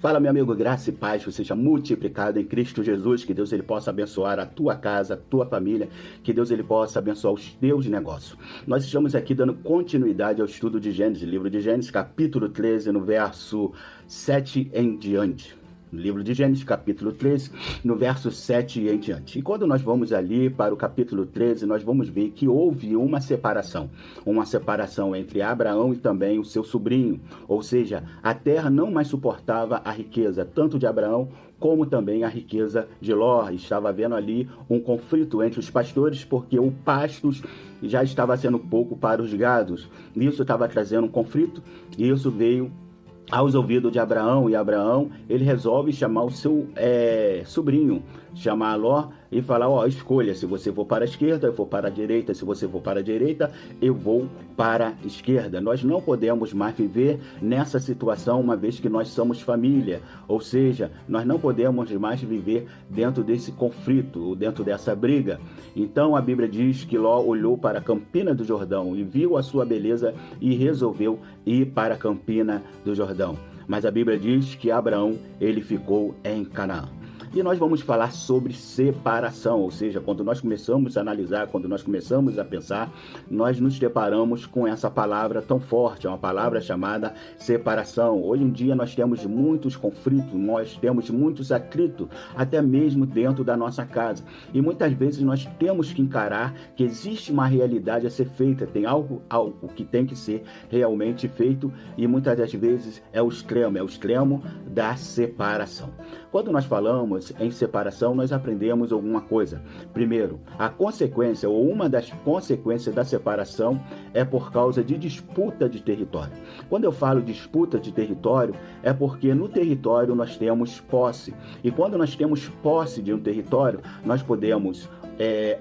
Fala, meu amigo, graça e paz, que seja multiplicado em Cristo Jesus, que Deus ele possa abençoar a tua casa, a tua família, que Deus ele possa abençoar os teus negócios. Nós estamos aqui dando continuidade ao estudo de Gênesis, livro de Gênesis, capítulo 13, no verso 7 em diante. No livro de Gênesis, capítulo 13, no verso 7 e em diante. E quando nós vamos ali para o capítulo 13, nós vamos ver que houve uma separação entre Abraão e também o seu sobrinho. Ou seja, a terra não mais suportava a riqueza, tanto de Abraão como também a riqueza de Ló. Estava havendo ali um conflito entre os pastores, porque o pastos já estava sendo pouco para os gados. Isso estava trazendo um conflito, e isso veio aos ouvidos de Abraão, e Abraão, ele resolve chamar o seu sobrinho, chamar Ló e falar, escolha, se você for para a esquerda, eu vou para a direita, se você for para a direita, eu vou para a esquerda. Nós não podemos mais viver nessa situação, uma vez que nós somos família, ou seja, nós não podemos mais viver dentro desse conflito, dentro dessa briga. Então a Bíblia diz que Ló olhou para a Campina do Jordão e viu a sua beleza e resolveu ir para a Campina do Jordão. Mas a Bíblia diz que Abraão, ele ficou em Canaã. E nós vamos falar sobre separação, ou seja, quando nós começamos a analisar, quando nós começamos a pensar, nós nos deparamos com essa palavra tão forte, é uma palavra chamada separação. Hoje em dia nós temos muitos conflitos, nós temos muitos atritos, até mesmo dentro da nossa casa. E muitas vezes nós temos que encarar que existe uma realidade a ser feita, tem algo que tem que ser realmente feito, e muitas das vezes é o extremo da separação. Quando nós falamos em separação, nós aprendemos alguma coisa. Primeiro, a consequência ou uma das consequências da separação é por causa de disputa de território. Quando eu falo disputa de território, é porque no território nós temos posse. E quando nós temos posse de um território, nós podemos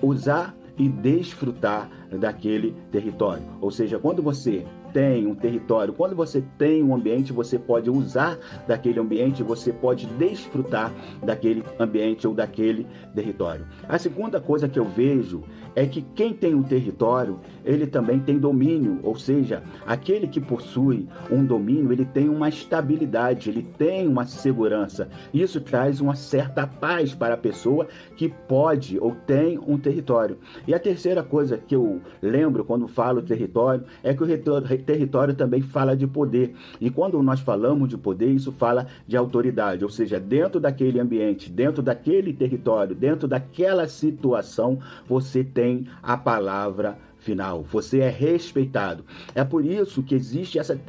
usar e desfrutar daquele território. Ou seja, quando você tem um território, quando você tem um ambiente, você pode usar daquele ambiente, você pode desfrutar daquele ambiente ou daquele território. A segunda coisa que eu vejo é que quem tem um território, ele também tem domínio, ou seja, aquele que possui um domínio, ele tem uma estabilidade, ele tem uma segurança. Isso traz uma certa paz para a pessoa que pode ou tem um território. E a terceira coisa que eu lembro quando falo território é que o território também fala de poder. E quando nós falamos de poder, isso fala de autoridade, ou seja, dentro daquele ambiente, dentro daquele território, dentro daquela situação, você tem a palavra final, você é respeitado. É por isso que existe essa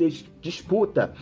disputa,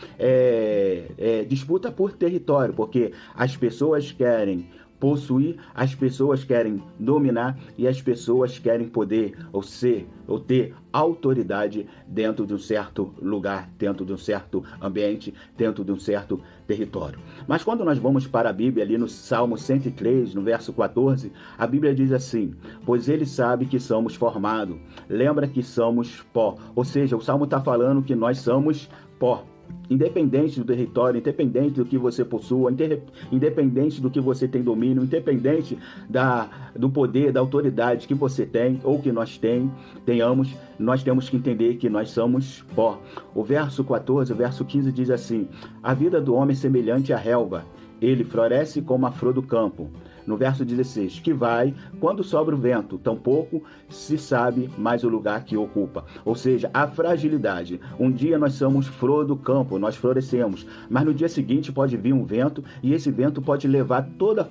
disputa por território, porque as pessoas querem possuir, as pessoas querem dominar e as pessoas querem poder ou ter autoridade dentro de um certo lugar, dentro de um certo ambiente, dentro de um certo território. Mas quando nós vamos para a Bíblia, ali no Salmo 103, no verso 14, a Bíblia diz assim: pois ele sabe que somos formados, lembra que somos pó. Ou seja, o Salmo está falando que nós somos pó. Independente do território, independente do que você possua, independente do que você tem domínio, independente do poder, da autoridade que você tem ou que nós tenhamos, nós temos que entender que nós somos pó. O verso 14, o verso 15 diz assim: a vida do homem é semelhante à relva, ele floresce como a flor do campo. No verso 16, que vai quando sobra o vento, tampouco se sabe mais o lugar que ocupa. Ou seja, a fragilidade. Um dia nós somos flor do campo, nós florescemos, mas no dia seguinte pode vir um vento e esse vento pode levar toda a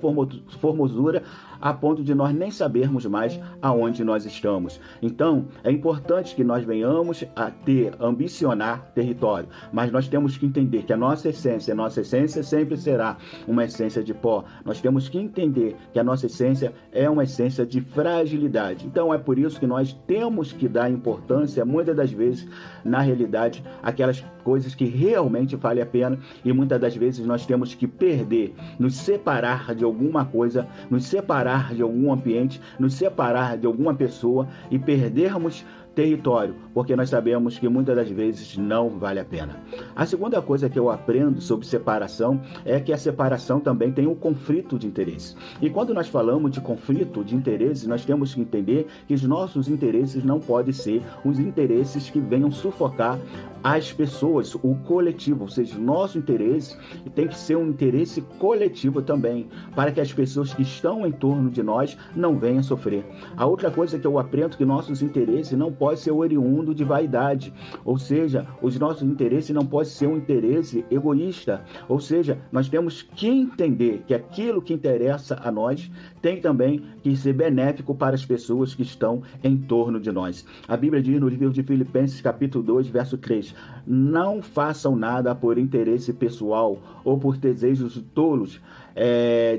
formosura a ponto de nós nem sabermos mais aonde nós estamos. Então, é importante que nós venhamos a ambicionar território, mas nós temos que entender que a nossa essência sempre será uma essência de pó. Nós temos que entender que a nossa essência é uma essência de fragilidade. Então é por isso que nós temos que dar importância, muitas das vezes, na realidade, aquelas coisas que realmente valem a pena, e muitas das vezes nós temos que perder, nos separar de alguma coisa, nos separar de algum ambiente, nos separar de alguma pessoa e perdermos território, porque nós sabemos que muitas das vezes não vale a pena. A segunda coisa que eu aprendo sobre separação é que a separação também tem um conflito de interesse. E quando nós falamos de conflito de interesse, nós temos que entender que os nossos interesses não podem ser os interesses que venham sufocar as pessoas, o coletivo, ou seja, o nosso interesse tem que ser um interesse coletivo também, para que as pessoas que estão em torno de nós não venham sofrer. A outra coisa que eu aprendo é que nossos interesses não podem ser oriundo de vaidade, ou seja, os nossos interesses não podem ser um interesse egoísta, ou seja, nós temos que entender que aquilo que interessa a nós tem também que ser benéfico para as pessoas que estão em torno de nós. A Bíblia diz no livro de Filipenses, capítulo 2, verso 3, não façam nada por interesse pessoal ou por desejos tolos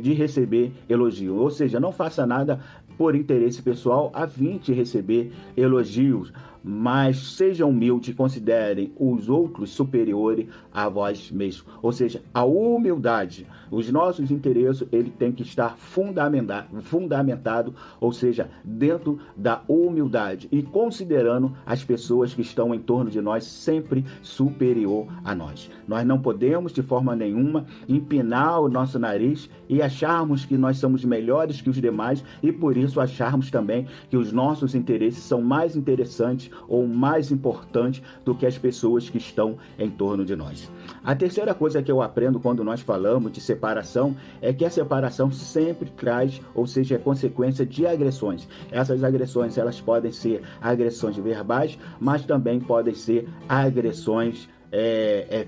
de receber elogio. Ou seja, não faça nada por interesse pessoal a fim de receber elogios, mas sejam humildes e considerem os outros superiores a vós mesmos. Ou seja, a humildade, os nossos interesses, ele tem que estar fundamentado, ou seja, dentro da humildade e considerando as pessoas que estão em torno de nós sempre superior a nós. Nós não podemos de forma nenhuma empinar o nosso nariz e acharmos que nós somos melhores que os demais e por isso acharmos também que os nossos interesses são mais interessantes ou mais importantes do que as pessoas que estão em torno de nós. A terceira coisa que eu aprendo quando nós falamos de separação é que a separação sempre traz, ou seja, é consequência de agressões. Essas agressões, elas podem ser agressões verbais, mas também podem ser agressões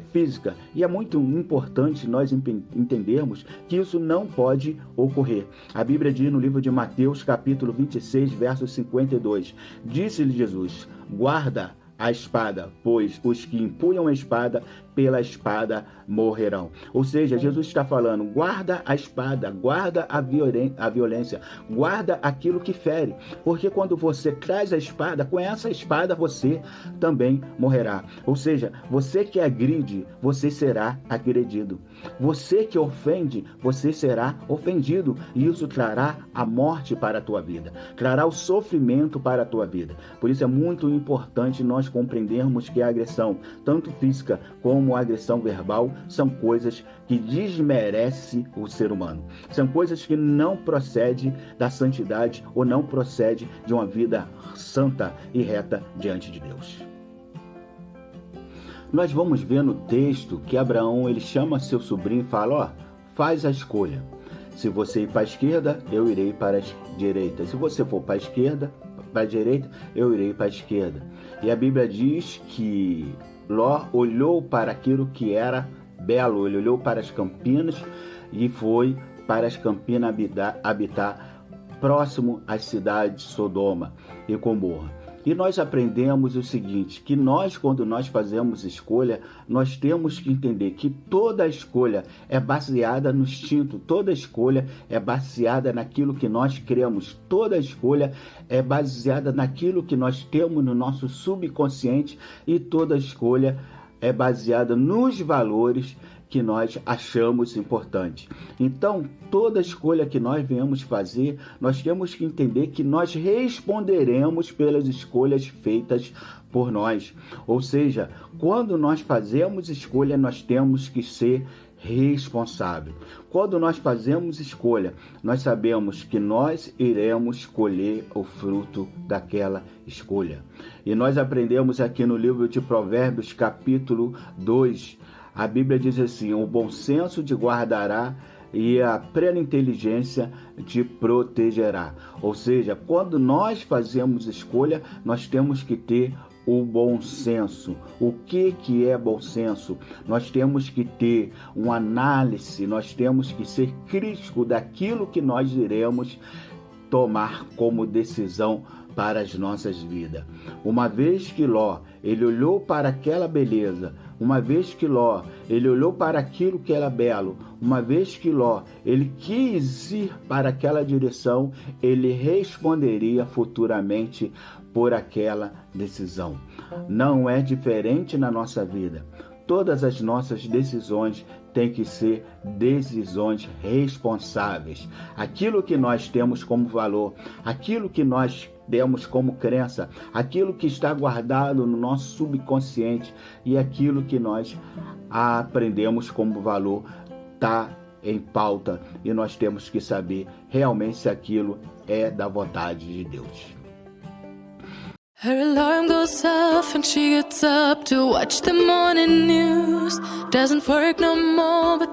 física. E é muito importante nós entendermos que isso não pode ocorrer. A Bíblia diz no livro de Mateus, capítulo 26, verso 52, disse-lhe Jesus, guarda a espada, pois os que empunham a espada, pela espada morrerão. Ou seja, Jesus está falando, guarda a espada, guarda a violência, guarda aquilo que fere, porque quando você traz a espada, com essa espada você também morrerá. Ou seja, você que agride, você será agredido. Você que ofende, você será ofendido. E isso trará a morte para a tua vida, trará o sofrimento para a tua vida. Por isso é muito importante nós compreendermos que a agressão, tanto física como a agressão verbal, são coisas que desmerecem o ser humano. São coisas que não procedem da santidade ou não procedem de uma vida santa e reta diante de Deus. Nós vamos ver no texto que Abraão ele chama seu sobrinho e fala, faz a escolha. Se você ir para a esquerda, eu irei para a direita. Se você for para a esquerda, para a direita, eu irei para a esquerda. E a Bíblia diz que Ló olhou para aquilo que era belo, ele olhou para as campinas e foi para as campinas habitar próximo às cidades de Sodoma e Gomorra. E nós aprendemos o seguinte, que nós, quando nós fazemos escolha, nós temos que entender que toda escolha é baseada no instinto, toda escolha é baseada naquilo que nós cremos, toda escolha é baseada naquilo que nós temos no nosso subconsciente e toda escolha é baseada nos valores que nós achamos importante. Então, toda escolha que nós venhamos fazer, nós temos que entender que nós responderemos pelas escolhas feitas por nós. Ou seja, quando nós fazemos escolha, nós temos que ser responsável. Quando nós fazemos escolha, nós sabemos que nós iremos colher o fruto daquela escolha. E nós aprendemos aqui no livro de Provérbios, capítulo 2, a Bíblia diz assim, o bom senso te guardará e a plena inteligência te protegerá. Ou seja, quando nós fazemos escolha, nós temos que ter o bom senso. O que é bom senso? Nós temos que ter uma análise, nós temos que ser crítico daquilo que nós iremos tomar como decisão para as nossas vidas. Uma vez que Ló, ele olhou para aquela beleza, uma vez que Ló, ele olhou para aquilo que era belo, uma vez que Ló, ele quis ir para aquela direção, ele responderia futuramente por aquela decisão. Não é diferente na nossa vida. todas as nossas decisões têm que ser decisões responsáveis. Aquilo que nós temos como valor, aquilo que nós temos como crença, aquilo que está guardado no nosso subconsciente e aquilo que nós aprendemos como valor está em pauta e nós temos que saber realmente se aquilo é da vontade de Deus. Her alarm goes off and she gets up to watch the morning news. Doesn't work no more, but